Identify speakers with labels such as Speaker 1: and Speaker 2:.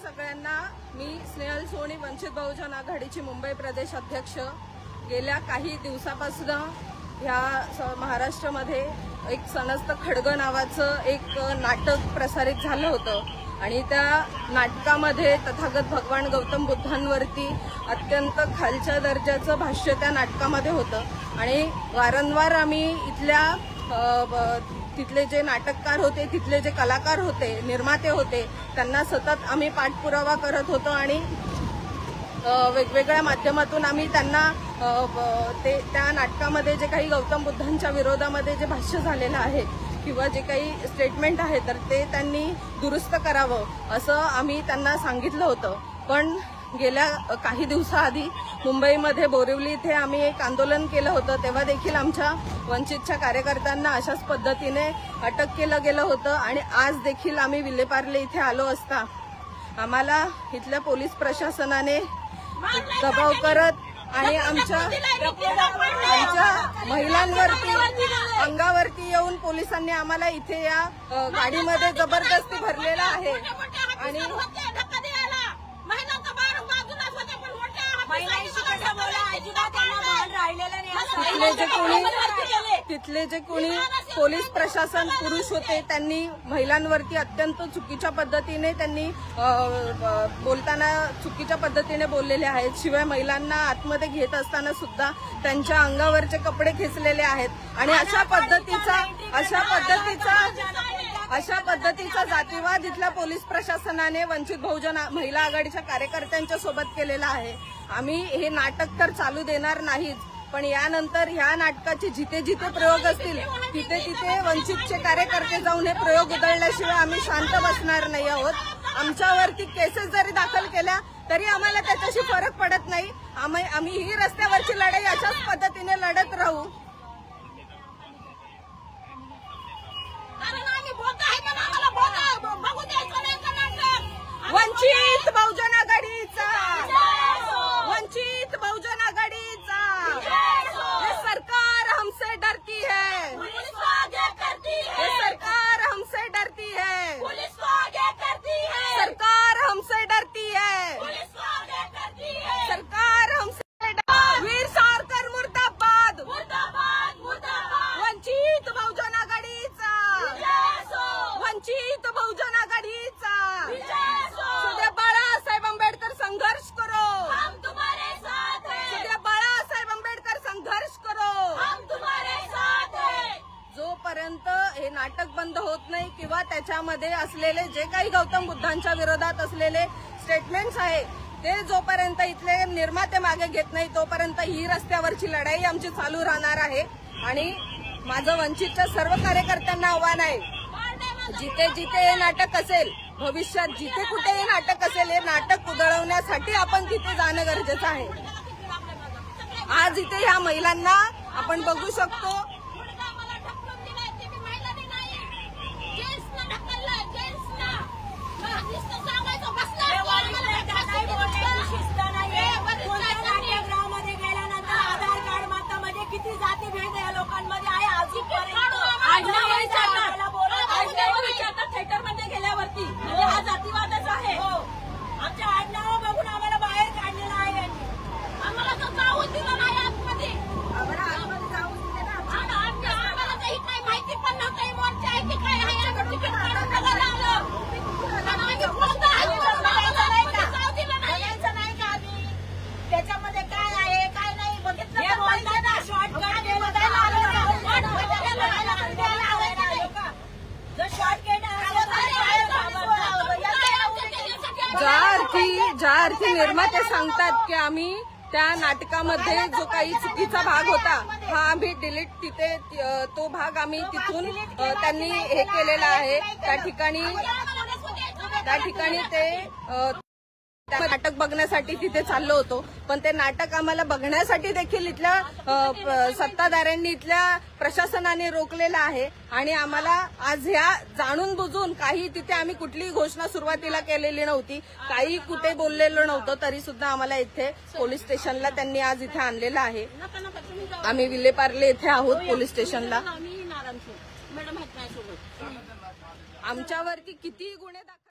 Speaker 1: सगळ्यांना। मी स्नेहल सोनी, वंचित बहुजन आघाडीची मुंबई प्रदेश अध्यक्ष। गेल्या काही दिवसापासून ह्या महाराष्ट्रामध्ये एक सनस्त खडगं नावाचं एक नाटक प्रसारित झालं होतं आणि त्या नाटकामध्ये तथागत भगवान गौतम बुद्धांवरती अत्यंत खालच्या दर्जाचं भाष्य त्या नाटकामध्ये होतं आणि वारंवार आम्ही तिथले जे नाटककार होते, तिथले जे कलाकार होते, निर्माते होते, त्यांना सतत आम्ही पाठपुरावा करत होतो आणि वेगवेगळ्या माध्यमातून आम्ही त्यांना त्या नाटकामध्ये जे काही गौतम बुद्धांच्या विरोधामध्ये जे भाष्य झालेलं आहे किंवा जे काही स्टेटमेंट आहे तर ते त्यांनी दुरुस्त करावं असं आम्ही त्यांना सांगितलं होतं। पण गेल्या काही दिवसाआधी मुंबईमध्ये बोरिवली इथे आम्ही एक आंदोलन केलं होतं, तेव्हा देखील आमच्या वंचितच्या कार्यकर्त्यांना अशाच पद्धतीने अटक केलं गेलं होतं आणि आज देखील आम्ही विलेपार्ले इथे आलो असता आम्हाला इथल्या पोलीस प्रशासनाने दबाव करत आणि आमच्या महिलांवरती अंगावरती येऊन पोलिसांनी आम्हाला इथे या गाडीमध्ये जबरदस्ती भरलेला आहे आणि तिथले जे कोणी पोलीस प्रशासन पुरुष होते त्यांनी महिलांवरती अत्यंत चुकीच्या पद्धतीने त्यांनी बोलताना चुकीच्या पद्धतीने बोललेले आहेत। शिवाय महिलांना आतमध्ये घेत असताना सुद्धा त्यांच्या अंगावरचे कपडे खेचलेले आहेत आणि अशा पद्धतीचा जातीवाद इथल्या पोलीस प्रशासनाने वंचित बहुजन महिला आघाडीच्या कार्यकर्त्यांच्या सोबत केलेला आहे। आम्ही हे नाटक तर चालू देणार नाहीच, पण यानंतर ह्या नाटकाचे जिथे जिथे प्रयोग असतील तिथे तिथे वंचितचे कार्यकर्ते जाऊन हे प्रयोग उधळल्याशिवाय आम्ही शांत बसणार नाही आहोत। आमच्यावरती केसेस जरी दाखल केल्या तरी आम्हाला त्याच्याशी फरक पडत नाही। आम्ही ही रस्त्यावरची लढाई अशाच पद्धतीने लढत राहू। वंचित बहुजन आघाडीचा, वंचित बहुजन आघाडीचा। ये सरकार हमसे डरती है, ये सरकार हमसे डरती है, सरकार हमसे डरती है, सरकार हमसे वीर सावरकर मुर्दाबाद, वंचित बहुजन आघाडीचा, वंचित बहुजन आघाडीचा। सुद्या बाळासाहेब आंबेडकर संघर्ष करो, हम तुम्हारे साथ हैं। सुद्या बाळासाहेब आंबेडकर संघर्ष करो, हम तुम्हारे साथ हैं। जोपर्यंत हे नाटक बंद होत नाही किंवा त्याच्यामध्ये असलेले जे काही गौतम बुद्धांच्या विरोधात असलेले स्टेटमेंट्स आहे ते जोपर्यंत इथले निर्माते मागे घेत नाही तोपर्यंत ही रस्त्यावरची लढाई आमची चालू राहणार आहे। आणि माझं वंचितच्या सर्व कार्यकर्त्यांना आव्हान आहे, जिथे जिथे हे नाटक असेल, भविष्यात जिथे कुठे हे नाटक असेल, हे नाटक उधळवण्यासाठी आपण तिथे जाणं गरजेचं आहे। आज इथे ह्या महिलांना आपण बघू शकतो, किती जाती भेद या लोकांमध्ये आहे थिएटरमध्ये गेल्यावरती म्हणजे हा जातीवादच आहे। आमच्या आडनाव बघून आम्हाला बाहेर काढलेलं आहे, आम्हाला तर जाऊ दिलं नाही आतमध्ये, आम्हाला काही काही माहिती पण नव्हतं मोर्चा आहे की काय आहे, आम्ही तिकीट काढून बघायला आलो नाही का आम्ही त्याच्यामध्ये काय आहे काय नाही बघितलं शॉर्टकट ज्या अर्थी निर्माते सांगतात की आम्ही त्या नाटकामध्ये जो काही चुकीचा भाग होता हा आम्ही डिलीट तिथे तो भाग आम्ही तिथून त्यांनी हे केलेला आहे। त्या ठिकाणी ते नाटक बघण्यासाठी तिथे चाललो होतो, पण ते नाटक आम्हाला बघण्यासाठी देखील इथल्या सत्ताधाऱ्यांनी इथल्या प्रशासनाने रोखलेलं आहे आणि आम्हाला आज ह्या जाणून बुजून काही तिथे आम्ही कुठलीही घोषणा सुरुवातीला केलेली नव्हती, काही कुठे बोललेलं नव्हतं, तरी सुद्धा आम्हाला इथे पोलीस स्टेशनला त्यांनी आज इथे आणलेलं आहे। आम्ही विलेपार्ले इथे आहोत पोलीस स्टेशनला। आमच्यावरती किती गुन्हे दाखल